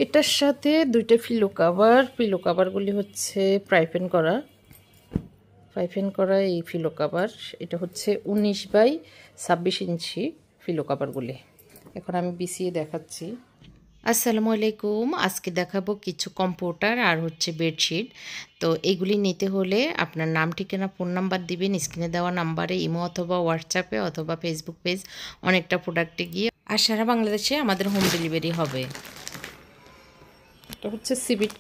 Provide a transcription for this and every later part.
এটার সাথে দুইটা পিলো কাভারগুলি হচ্ছে পাইপেন করা এই পিলো কাভার। এটা হচ্ছে 19 বাই 26 ইঞ্চি পিলো কাভারগুলি। এখন আমি বিছিয়ে দেখাচ্ছি। আসসালামু আলাইকুম। আজকে দেখাবো কিছু কম্পিউটার আর হচ্ছে বেডশিট। তো এইগুলি নিতে হলে আপনার নাম, ঠিকানা, ফোন নাম্বার দিবেন স্ক্রিনে দেওয়া নাম্বারে, ইমো অথবা হোয়াটসঅ্যাপে অথবা ফেসবুক পেজ অনেকটা প্রোডাক্টে গিয়ে আর সারা বাংলাদেশে আমাদের হোম ডেলিভারি হবে। এটা হচ্ছে সিভিট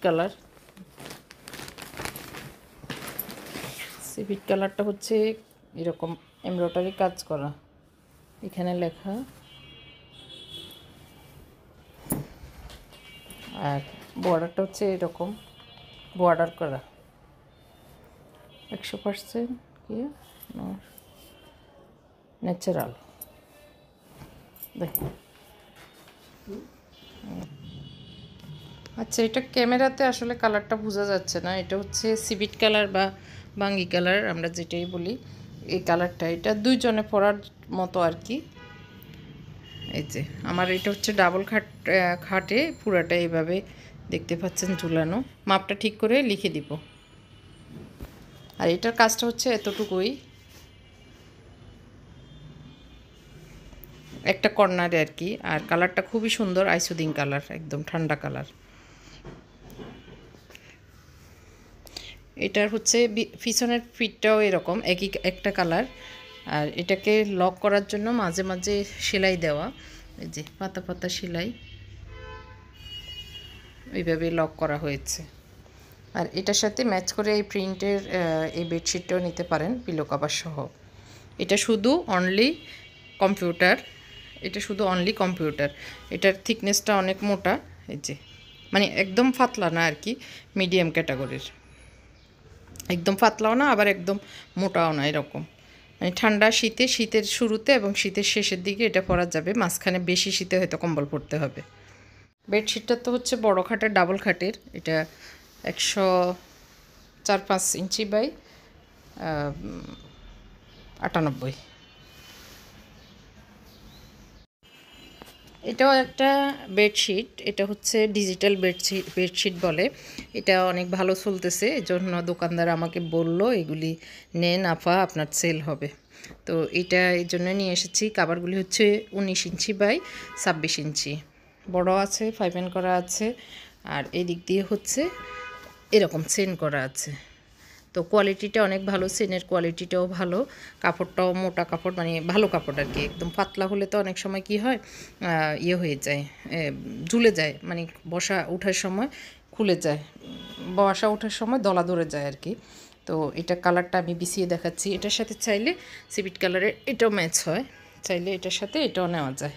কালারটা হচ্ছে এরকম এমব্রয়ডারি কাজ করা, এখানে লেখা, আর বর্ডারটা হচ্ছে এরকম বর্ডার করা 100% কি ন্যাচারাল। দেখুন, আচ্ছা এটা ক্যামেরাতে আসলে কালারটা বোঝা যাচ্ছে না। এটা হচ্ছে সিভিট কালার বা বাঙ্গি কালার আমরা যেটাই বলি, এই কালারটা এটা দুইজনে পরার মতো আর কি। এই যে আমার এটা হচ্ছে ডাবল খাটে পুরাটা এইভাবে দেখতে পাচ্ছেন ঝুলানো। মাপটা ঠিক করে লিখে দিব। আর এটার কাজটা হচ্ছে এতটুকুই, একটা কর্নারে আর কি। আর কালারটা খুবই সুন্দর, আইসুদিন কালার, একদম ঠান্ডা কালার। এটার হচ্ছে পিছনের ফিটটাও এরকম একই একটা কালার। আর এটাকে লক করার জন্য মাঝে মাঝে সেলাই দেওয়া, এই যে পাতা পাতা সেলাই, এইভাবে লক করা হয়েছে। আর এটার সাথে ম্যাচ করে এই প্রিন্টের এই বেডশিটটাও নিতে পারেন পিলো কভার সহ। এটা শুধু অনলি কম্পিউটার। এটার থিকনেসটা অনেক মোটা, এই যে মানে একদম পাতলা না আর কি, মিডিয়াম ক্যাটাগরির। একদম পাতলাও না আবার একদম মোটাও না, এরকম মানে ঠান্ডা শীতের শুরুতে এবং শীতের শেষের দিকে এটা পরা যাবে। মাঝখানে বেশি শীতে হয়তো কম্বল পরতে হবে। বেডশিটটা তো হচ্ছে বড় খাটের, ডাবল খাটের। এটা 104-5 ইঞ্চি বাই 98। এটাও একটা বেডশিট। এটা হচ্ছে ডিজিটাল বেডশিট বলে। এটা অনেক ভালো চলতেছে, এজন্য দোকানদার আমাকে বলল এগুলি নেন আপা, আপনার সেল হবে। তো এটা এই জন্য নিয়ে এসেছি। কাভারগুলি হচ্ছে 19 ইঞ্চি বাই 26 ইঞ্চি, বড় আছে, পাইপেন করা আছে। আর এই দিক দিয়ে হচ্ছে এরকম চেন করা আছে। তো কোয়ালিটিটা অনেক ভালো, চেনের কোয়ালিটিটাও ভালো, কাপড়টাও মোটা কাপড়, মানে ভালো কাপড় আর কি। একদম পাতলা হলে তো অনেক সময় কি হয়, ইয়ে হয়ে যায়, ঝুলে যায়, মানে বসা ওঠার সময় খুলে যায়, বসা ওঠার সময় দলা ধরে যায় আর কি। তো এটা কালারটা আমি বিছিয়ে দেখাচ্ছি। এটার সাথে চাইলে সিভিট কালারের এটাও ম্যাচ হয়, চাইলে এটার সাথে এটাও নেওয়া যায়।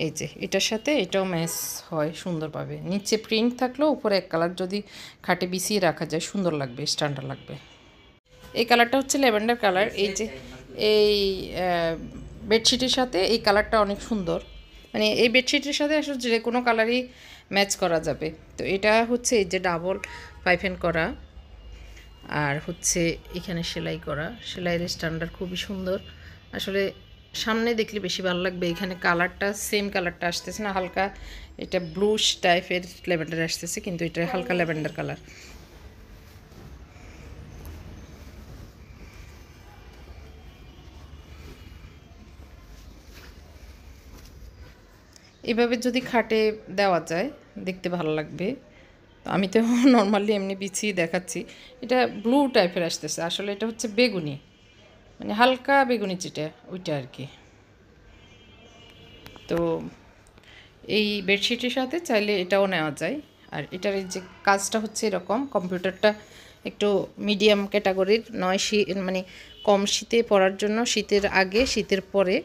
এই যে এটার সাথে এটাও ম্যাচ হয় সুন্দরভাবে। নিচে প্রিন্ট থাকলেও উপরে এক কালার যদি খাটে বিছিয়ে রাখা যায় সুন্দর লাগবে, স্ট্যান্ডার্ড লাগবে। এই কালারটা হচ্ছে ল্যাভেন্ডার কালার। এই যে এই বেডশিটের সাথে এই কালারটা অনেক সুন্দর, মানে এই বেডশিটের সাথে আসলে যে কোনো কালারই ম্যাচ করা যাবে। তো এটা হচ্ছে এই যে ডাবল পাইপেন করা, আর হচ্ছে এখানে সেলাই করা, সেলাইয়ের স্ট্যান্ডার্ড খুবই সুন্দর। আসলে সামনে দেখলে বেশি ভালো লাগবে। এখানে কালারটা সেম কালারটা আসতেছে না, হালকা এটা ব্লুশ টাইপের ল্যাভেন্ডার আসতেছে, কিন্তু এটা হালকা ল্যাভেন্ডার কালার। এভাবে যদি খাটে দেওয়া যায় দেখতে ভালো লাগবে। তো আমি তো নর্মালি এমনি বিছিয়ে দেখাচ্ছি। এটা ব্লু টাইপের আসতেছে, আসলে এটা হচ্ছে বেগুনি, মানে হালকা বেগুনি যেটা ওইটা আর কি। তো এই বেডশিটের সাথে চাইলে এটাও নেওয়া যায়। আর এটার এই যে কাজটা হচ্ছে এরকম, কম্পিউটারটা একটু মিডিয়াম ক্যাটাগরির নয়, মানে কম শীতে পরার জন্য, শীতের আগে শীতের পরে,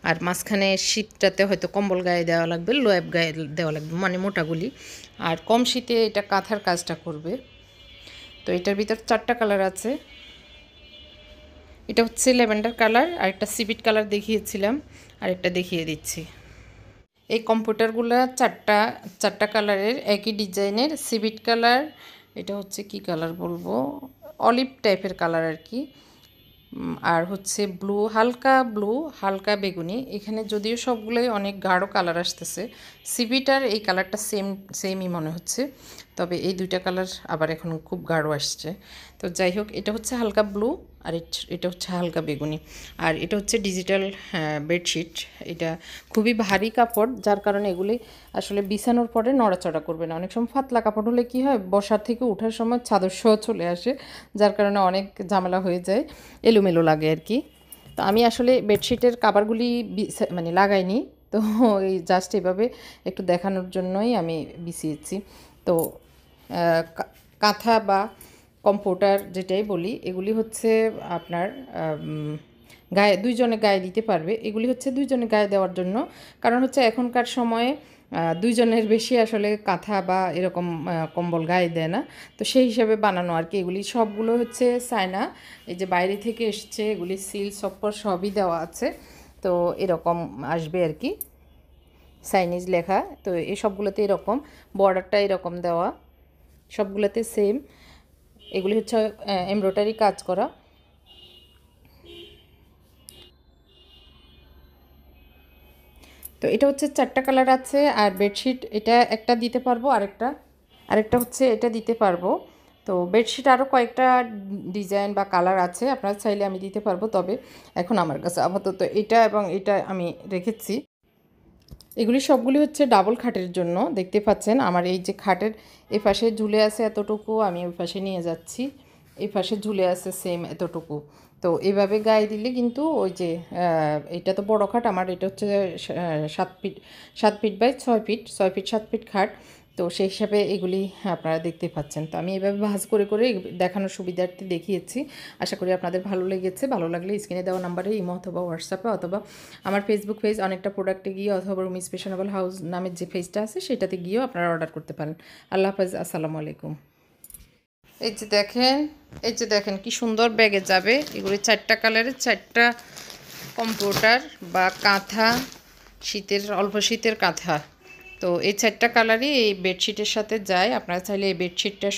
আর মাঝখানে শীতটাতে হয়তো কম্বল গায়ে দেওয়া লাগবে, লোয়াব গায়ে দেওয়া লাগবে, মানে মোটাগুলি। আর কম শীতে এটা কাঁথার কাজটা করবে। তো এটার ভিতর 4টা কালার আছে। এটা হচ্ছে ল্যাভেন্ডার কালার, আর একটা সিভিট কালার দেখিয়েছিলাম, আর একটা দেখিয়ে দিচ্ছি। এই কম্পিউটারগুলো চারটা কালারের, একই ডিজাইনের। সিভিট কালার, এটা হচ্ছে কি কালার বলবো, অলিভ টাইপের কালার আর কি। আর হচ্ছে ব্লু, হালকা ব্লু, হালকা বেগুনি। এখানে যদিও সবগুলোই অনেক গাঢ় কালার আসতেছে, সিবিটার এই কালারটা সেমই মনে হচ্ছে, তবে এই দুইটা কালার আবার এখন খুব গাঢ় আসছে। তো যাই হোক, এটা হচ্ছে হালকা ব্লু আর এটা হচ্ছে হালকা বেগুনি। আর এটা হচ্ছে ডিজিটাল বেডশিট। এটা খুবই ভারী কাপড়, যার কারণে এগুলি আসলে বিছানোর পরে নড়াচড়া করবে না। অনেক সময় পাতলা কাপড় হলে কি হয়, বসার থেকে ওঠার সময় চাদর সহ চলে আসে, যার কারণে অনেক ঝামেলা হয়ে যায়, এলোমেলো লাগে আর কি। তো আমি আসলে বেডশিটের কাভারগুলি মানে লাগাইনি, তো এই জাস্ট এভাবে একটু দেখানোর জন্যই আমি বিছিয়েছি। তো কাঁথা বা কম্ফোর্টার যেটাই বলি, এগুলি হচ্ছে আপনার গায়ে, দুইজনে গায়ে দিতে পারবে। এগুলি হচ্ছে দুইজনে গায়ে দেওয়ার জন্য, কারণ হচ্ছে এখনকার সময়ে দুইজনের বেশি আসলে কাঁথা বা এরকম কম্বল গায়ে দেয় না, তো সেই হিসাবে বানানো আর কি। এগুলি সবগুলো হচ্ছে চায়না, এই যে বাইরে থেকে এসছে, এগুলি সিল সপ্পর সবই দেওয়া আছে, তো এরকম আসবে আর কি, চাইনিজ লেখা। তো এই সবগুলোতে এরকম বর্ডারটা এরকম দেওয়া, সবগুলোতে সেম। এগুলি হচ্ছে এমব্রয়ডারি কাজ করা। তো এটা হচ্ছে 4টা কালার আছে। আর বেডশিট এটা একটা দিতে পারবো, আরেকটা হচ্ছে এটা দিতে পারবো। তো বেডশিট আরও কয়েকটা ডিজাইন বা কালার আছে, আপনারা চাইলে আমি দিতে পারবো, তবে এখন আমার কাছে আপাতত এটা এবং এটা আমি রেখেছি। এগুলি সবগুলি হচ্ছে ডাবল খাটের জন্য। দেখতে পাচ্ছেন আমার এই যে খাটের এ পাশে ঝুলে আছে এতটুকু, আমি ওই পাশে নিয়ে যাচ্ছি, এই পাশে ঝুলে আছে সেম এতটুকু। তো এইভাবে গায়ে দিলে কিন্তু ওই যে এটা তো বড় খাট আমার, এটা হচ্ছে 7 feet, 7 feet by 6 feet, 6 feet 7 feet খাট। তো সেই হিসাবে এগুলি আপনারা দেখতে পাচ্ছেন। তো আমি এভাবে ভাঁজ করে করে দেখানোর সুবিধার্থে দেখিয়েছি। আশা করি আপনাদের ভালো লেগেছে। ভালো লাগলে স্ক্রিনে দেওয়া নাম্বারে ইমো অথবা হোয়াটসঅ্যাপে অথবা আমার ফেসবুক পেজ অনেকটা প্রোডাক্টে গিয়ে অথবা মিস ফ্যাশনেবল হাউস নামের যে পেজটা আছে সেটাতে গিয়েও আপনারা অর্ডার করতে পারেন। আল্লাহ হাফেজ, আসসালামু আলাইকুম। এই যে দেখেন, এই যে দেখেন কি সুন্দর ব্যাগে যাবে। এগুলি 4টা কালারের 4টা কম্পিউটার বা কাঁথা, অল্প শীতের কাঁথা। তো এই 4টা কালারই এই বেডশিটের সাথে যায়। আপনারা চাইলে এই বেডশিটটা